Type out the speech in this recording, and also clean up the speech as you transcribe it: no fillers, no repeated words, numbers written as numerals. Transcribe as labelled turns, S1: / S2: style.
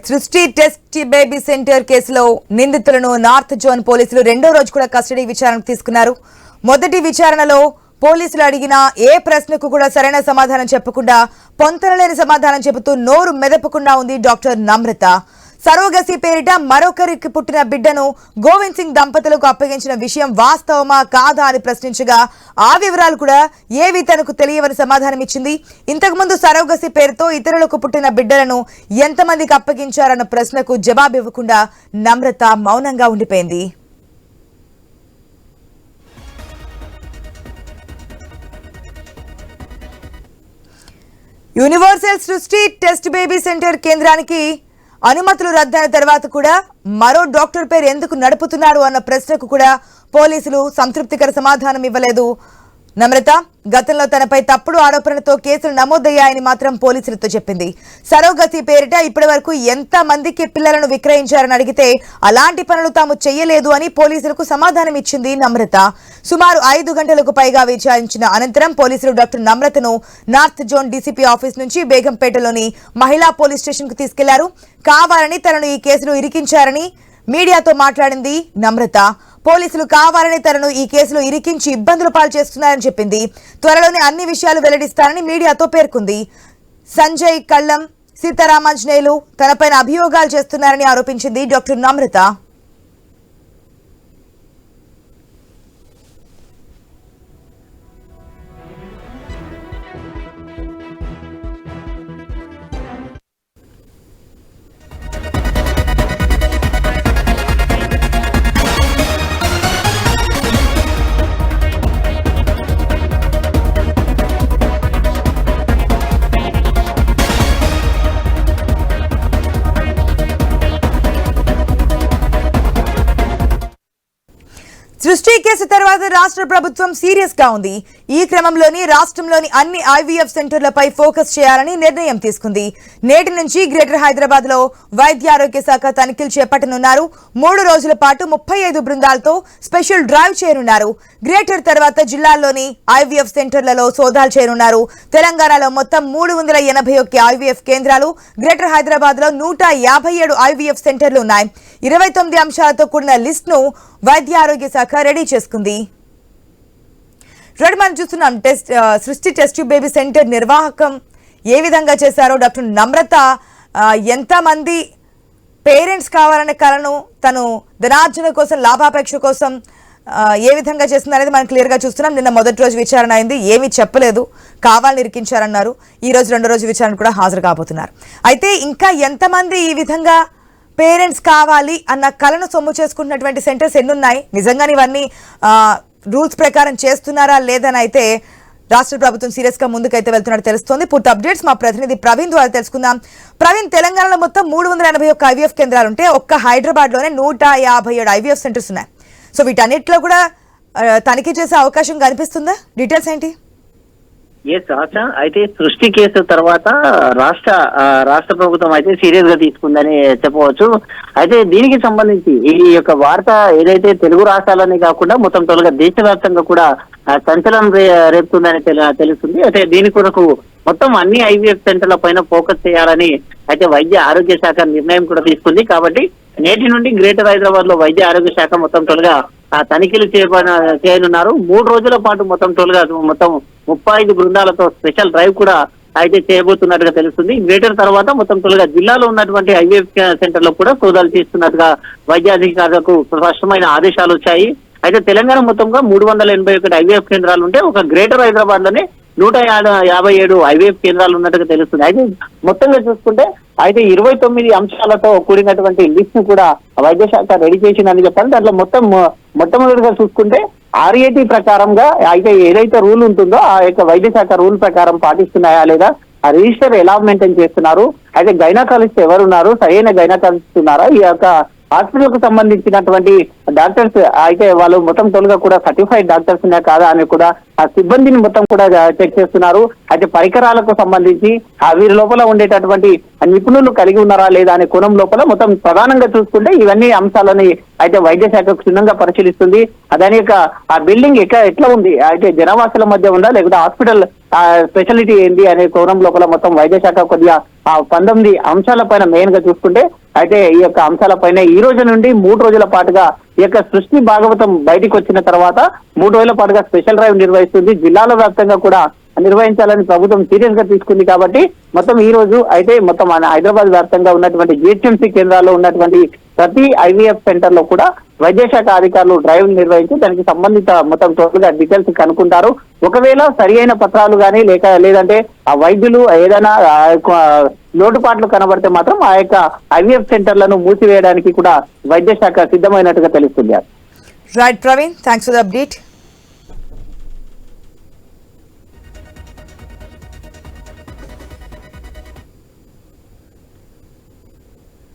S1: సృష్టి test baby centre కేసులో నిందితులను నార్త్ జోన్ పోలీసులు రెండో రోజు కూడా కస్టడీ విచారణకు తీసుకున్నారు. మొదటి విచారణలో పోలీసులు అడిగిన ఏ ప్రశ్నకు కూడా సరైన సమాధానం చెప్పకుండా పొంతనలేని సమాధానం చెబుతూ నోరు మెదపకుండా ఉంది డాక్టర్ నమ్రత. సరోగసి పేరిట మరొకరికి పుట్టిన బిడ్డను గోవింద్ సింగ్ దంపతులకు అప్పగించిన విషయం వాస్తవమా కాదా అని ప్రశ్నించగా ఆ వివరాలు కూడా ఏవి తనకు తెలియవని సమాధానం ఇచ్చింది. ఇంతకుముందు సరోగసి పేరుతో ఇతరులకు పుట్టిన బిడ్డలను ఎంతమందికి అప్పగించారన్న ప్రశ్నకు జవాబు ఇవ్వకుండా నమ్రత మౌనంగా ఉండిపోయింది. యూనివర్సల్ సృష్టి టెస్ట్ బేబీ సెంటర్ కేంద్రానికి అనుమతులు రద్దయిన తర్వాత కూడా మరో డాక్టర్ పేరు ఎందుకు నడుపుతున్నారు అన్న ప్రశ్నకు కూడా పోలీసులు సంతృప్తికర సమాధానం ఇవ్వలేదు. నమ్రత గతంలో తనపై తప్పుడు ఆరోపణలతో కేసులు నమోదయ్యాయని మాత్రం పోలీసులతో చెప్పింది. సరోగసి పేరిట ఇప్పటి వరకు ఎంత మందికి పిల్లలను విక్రయించారని అడిగితే అలాంటి పనులు తాము చెయ్యలేదు అని పోలీసులకు సమాధానం ఇచ్చింది నమ్రత. సుమారు 5 గంటలకు పైగా విచారించిన అనంతరం పోలీసులు డాక్టర్ నమ్రతను నార్త్ జోన్ డీసీపీ ఆఫీస్ నుంచి బేగంపేటలోని మహిళా పోలీస్ స్టేషన్ కు తీసుకెళ్లారు. కావాలని తనను ఈ కేసులో ఇరికించారని మీడియాతో మాట్లాడింది నమ్రత. పోలీసులు కావాలని తనను ఈ కేసులో ఇరికించి ఇబ్బందులు పాలు చేస్తున్నారని చెప్పింది. త్వరలోనే అన్ని విషయాలు వెల్లడిస్తారని మీడియాతో పేర్కొంది. సంజయ్ కళ్ళం, సీతారామాంజనేయులు తనపైన అభియోగాలు చేస్తున్నారని ఆరోపించింది డాక్టర్ నమ్రత. సృష్టి కేసు తర్వాత రాష్ట్ర ప్రభుత్వం సీరియస్ గా ఉంది. ఈ క్రమంలోని రాష్ట్రంలోని అన్ని ఐవీఎఫ్ సెంటర్లపై ఫోకస్ చేయాలని నిర్ణయం తీసుకుంది. నేటి నుంచి గ్రేటర్ హైదరాబాద్ లో వైద్య ఆరోగ్య శాఖ తనిఖీలు చేపట్టనున్నారు. 3 రోజుల పాటు 35 బృందాలతో స్పెషల్ డ్రైవ్ చేయనున్నారు. గ్రేటర్ తర్వాత జిల్లాల్లోని ఐవీఎఫ్ సెంటర్లలో సోదాలు చేయనున్నారు. తెలంగాణలో మొత్తం 381 ఐవీఎఫ్ కేంద్రాలు, గ్రేటర్ హైదరాబాద్ లో 157 ఐవీఎఫ్ సెంటర్లు ఉన్నాయి. 29 అంశాలతో కూడిన లిస్ట్ ను వైద్య ఆరోగ్య శాఖ రెడీ చేసుకుంది. మనం చూస్తున్నాం సృష్టి టెస్ట్ బేబీ సెంటర్ నిర్వాహకం ఏ విధంగా చేశారో. డాక్టర్ నమ్రత ఎంతమంది పేరెంట్స్ కావాలనే కలను తను ధనార్జన కోసం, లాభాపేక్ష కోసం ఏ విధంగా చేస్తుంది అనేది మనం క్లియర్గా చూస్తున్నాం. నిన్న మొదటి రోజు విచారణ అయింది, ఏమీ చెప్పలేదు, కావాలని ఇరికించారన్నారు. ఈ రోజు రెండో రోజు విచారణ కూడా హాజరు కాబోతున్నారు. అయితే ఇంకా ఎంతమంది ఈ విధంగా పేరెంట్స్ కావాలి అన్న కలను సొమ్ము చేసుకుంటున్నటువంటి సెంటర్స్ ఎన్నున్నాయి, నిజంగానే ఇవన్నీ రూల్స్ ప్రకారం చేస్తున్నారా లేదని అయితే రాష్ట్ర ప్రభుత్వం సీరియస్ గా ముందుకైతే వెళ్తున్నట్టు తెలుస్తోంది. పూర్తి అప్డేట్స్ మా ప్రతినిధి ప్రవీణ్ ద్వారా తెలుసుకుందాం. ప్రవీణ్, తెలంగాణలో మొత్తం 381 ఐవీఎఫ్ కేంద్రాలు ఉంటే ఒక్క హైదరాబాద్ లోనే 157 ఐవీఎఫ్ సెంటర్స్ ఉన్నాయి. సో వీటన్నిటిలో కూడా తనిఖీ చేసే అవకాశం కనిపిస్తుందా? డీటెయిల్స్ ఏంటి?
S2: ఎస్ ఆశ, అయితే సృష్టి కేసు తర్వాత రాష్ట్ర ప్రభుత్వం అయితే సీరియస్ గా తీసుకుందని చెప్పవచ్చు. అయితే దీనికి సంబంధించి ఈ యొక్క వార్త ఏదైతే తెలుగు రాష్ట్రాలని కాకుండా మొత్తం తొలగా దేశవ్యాప్తంగా కూడా సంచలనం రేపుతుందని తెలుస్తుంది. అయితే దీని కొరకు మొత్తం అన్ని ఐవీఎఫ్ సెంటర్ల పైన ఫోకస్ చేయాలని అయితే వైద్య ఆరోగ్య శాఖ నిర్ణయం కూడా తీసుకుంది. కాబట్టి నేటి నుండి గ్రేటర్ హైదరాబాద్ లో వైద్య ఆరోగ్య శాఖ మొత్తం తొలగా తనిఖీలు చేయనున్నారు. 3 రోజుల పాటు మొత్తం 35 బృందాలతో స్పెషల్ డ్రైవ్ కూడా అయితే చేయబోతున్నట్టుగా తెలుస్తుంది. గ్రేటర్ తర్వాత మొత్తం తొలగా జిల్లాలో ఉన్నటువంటి ఐవీఎఫ్ సెంటర్ లో కూడా సోదాలు చేస్తున్నట్టుగా వైద్యాధికారులకు స్పష్టమైన ఆదేశాలు వచ్చాయి. అయితే తెలంగాణ మొత్తంగా 381 ఐవీఎఫ్ కేంద్రాలు ఉంటే ఒక గ్రేటర్ హైదరాబాద్ లోనే 157 ఐవీఎఫ్ కేంద్రాలు ఉన్నట్టుగా తెలుస్తుంది. అయితే మొత్తంగా చూసుకుంటే అయితే 29 అంశాలతో కూడినటువంటి లిస్ట్ ను కూడా వైద్య శాఖ రెడీ చేసిందని చెప్పాలి. దాంట్లో మొట్టమొదటిగా చూసుకుంటే RAT ప్రకారంగా అయితే ఏదైతే రూల్ ఉంటుందో ఆ యొక్క వైద్య శాఖ రూల్ ప్రకారం పాటిస్తున్నాయా లేదా, ఆ రిజిస్టర్ ఎలా మెయింటైన్ చేస్తున్నారు, అయితే గైనకాలజిస్ట్ ఎవరున్నారు, సరైన గైనకాలజిస్ట్ ఉన్నారా, ఈ యొక్క హాస్పిటల్ కు సంబంధించినటువంటి డాక్టర్స్ అయితే వాళ్ళు మొత్తం తొలుగా కూడా సర్టిఫైడ్ డాక్టర్స్ ఉన్నా కాదా అని కూడా ఆ సిబ్బందిని మొత్తం కూడా చెక్ చేస్తున్నారు. అయితే పరికరాలకు సంబంధించి వీరి లోపల ఉండేటటువంటి నిపుణులు కలిగి ఉన్నారా లేదా అనే కోణం లోపల మొత్తం ప్రధానంగా చూసుకుంటే ఇవన్నీ అంశాలని అయితే వైద్య శాఖ క్షుణ్ణంగా పరిశీలిస్తుంది. దాని యొక్క ఆ బిల్డింగ్ ఎట్లా ఉంది, అయితే జనవాసుల మధ్య ఉందా లేకపోతే హాస్పిటల్ స్పెషాలిటీ ఏంటి అనే కోణం లోపల మొత్తం వైద్య శాఖ కొద్దిగా 19 అంశాలపైన మెయిన్ గా చూసుకుంటే అయితే ఈ యొక్క అంశాలపైన ఈ రోజు నుండి 3 రోజుల పాటుగా ఈ యొక్క సృష్టి భాగవతం బయటికి వచ్చిన తర్వాత 3 రోజుల పాటుగా స్పెషల్ డ్రైవ్ నిర్వహిస్తుంది. జిల్లాల వ్యాప్తంగా కూడా నిర్వహించాలని ప్రభుత్వం సీరియస్ గా తీసుకుంది. కాబట్టి మొత్తం ఈ రోజు అయితే మొత్తం హైదరాబాద్ వ్యాప్తంగా ఉన్నటువంటి జిహెచ్ఎంసీ కేంద్రాల్లో ఉన్నటువంటి ప్రతి ఐవీఎఫ్ సెంటర్ లో కూడా వైద్య శాఖ అధికారులు డ్రైవ్ నిర్వహించి దానికి సంబంధిత మొత్తం టోటల్ గా డీటెయిల్స్ కనుక్కుంటారు. ఒకవేళ సరి అయిన పత్రాలు కానీ లేదంటే ఆ వైద్యులు ఏదైనా లోటుపాట్లు కనబడితే మాత్రం ఆ యొక్క ఐవీఎఫ్ సెంటర్లను మూసివేయడానికి కూడా వైద్య శాఖ సిద్ధమైనట్టుగా తెలుస్తుంది.
S1: Right Praveen, thanks for the update.